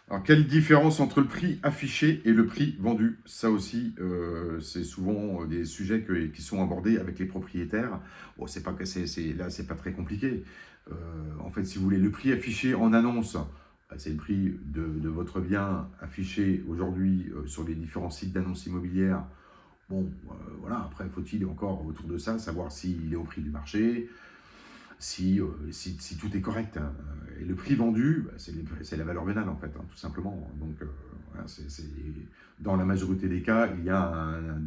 Alors, quelle différence entre le prix affiché et le prix vendu? Ça aussi, c'est souvent des sujets qui sont abordés avec les propriétaires. Bon, c'est pas que là, c'est pas très compliqué. En fait, si vous voulez, le prix affiché en annonce, bah, c'est le prix de votre bien affiché aujourd'hui sur les différents sites d'annonces immobilières. Bon, voilà, après, faut-il encore autour de ça savoir s'il est au prix du marché, si tout est correct, hein. Et le prix vendu, bah, c'est la valeur vénale, en fait, hein, tout simplement. Donc, voilà, dans la majorité des cas, il y a un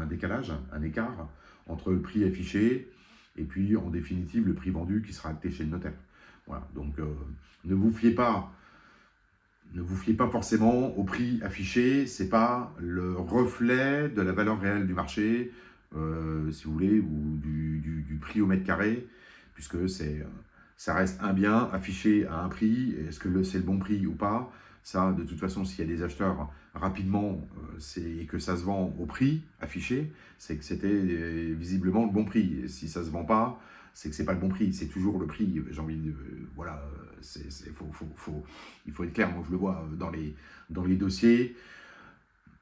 décalage, un écart entre le prix affiché et puis, en définitive, le prix vendu qui sera acté chez le notaire. Voilà, donc ne vous fiez pas ne vous fiez pas forcément au prix affiché, c'est pas le reflet de la valeur réelle du marché, si vous voulez, ou du prix au mètre carré, puisque ça reste un bien affiché à un prix. Est-ce que c'est le bon prix ou pas? Ça, de toute façon, s'il y a des acheteurs rapidement et que ça se vend au prix affiché, c'est que c'était visiblement le bon prix. Et si ça se vend pas, c'est que c'est pas le bon prix. C'est toujours le prix. J'ai envie de, voilà, il faut être clair. Moi, je le vois dans les dossiers.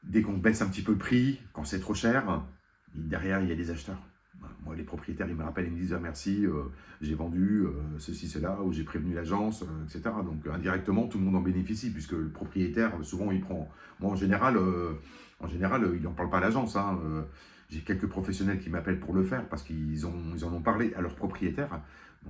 Dès qu'on baisse un petit peu le prix, quand c'est trop cher, derrière, il y a des acheteurs. Moi, les propriétaires, ils me rappellent, ils me disent ah, merci, j'ai vendu ceci, cela, ou j'ai prévenu l'agence, etc. Donc, indirectement, tout le monde en bénéficie, puisque le propriétaire, souvent, il prend. Moi, en général il n'en parle pas à l'agence, hein. J'ai quelques professionnels qui m'appellent pour le faire parce qu'ils en ont parlé à leurs propriétaires.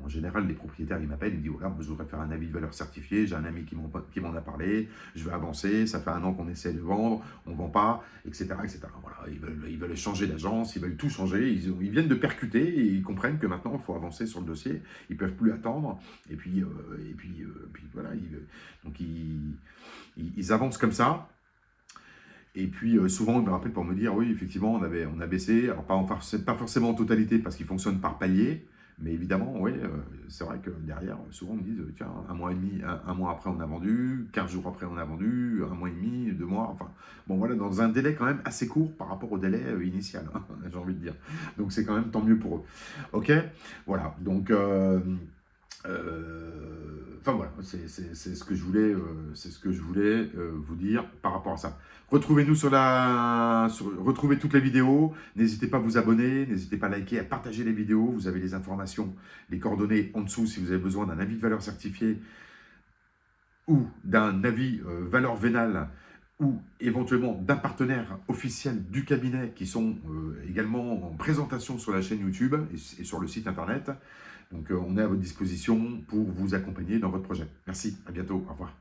En général, les propriétaires, ils m'appellent, ils me disent voilà, je voudrais faire un avis de valeur certifié, j'ai un ami qui m'en a parlé, je veux avancer, ça fait un an qu'on essaie de vendre, on ne vend pas, etc. etc. Voilà, ils veulent changer d'agence, ils veulent tout changer, ils viennent de percuter et ils comprennent que maintenant, il faut avancer sur le dossier, ils ne peuvent plus attendre, puis voilà, donc ils avancent comme ça. Et puis souvent, ils me rappellent pour me dire, oui, effectivement, on a baissé, alors pas forcément en totalité parce qu'ils fonctionnent par palier, mais évidemment, oui, c'est vrai que derrière, souvent, on me dit, tiens, un mois et demi, un mois après, on a vendu, 15 jours après, on a vendu, un mois et demi, 2 mois, enfin, bon, voilà, dans un délai quand même assez court par rapport au délai initial, hein, j'ai envie de dire. Donc, c'est quand même tant mieux pour eux. OK? Voilà, donc, enfin voilà, c'est ce que je voulais, vous dire par rapport à ça. Retrouvez-nous retrouvez toutes les vidéos. N'hésitez pas à vous abonner, n'hésitez pas à liker, à partager les vidéos. Vous avez les informations, les coordonnées en dessous si vous avez besoin d'un avis de valeur certifié ou d'un avis valeur vénale ou éventuellement d'un partenaire officiel du cabinet qui sont également en présentation sur la chaîne YouTube et sur le site internet. Donc on est à votre disposition pour vous accompagner dans votre projet. Merci, à bientôt, au revoir.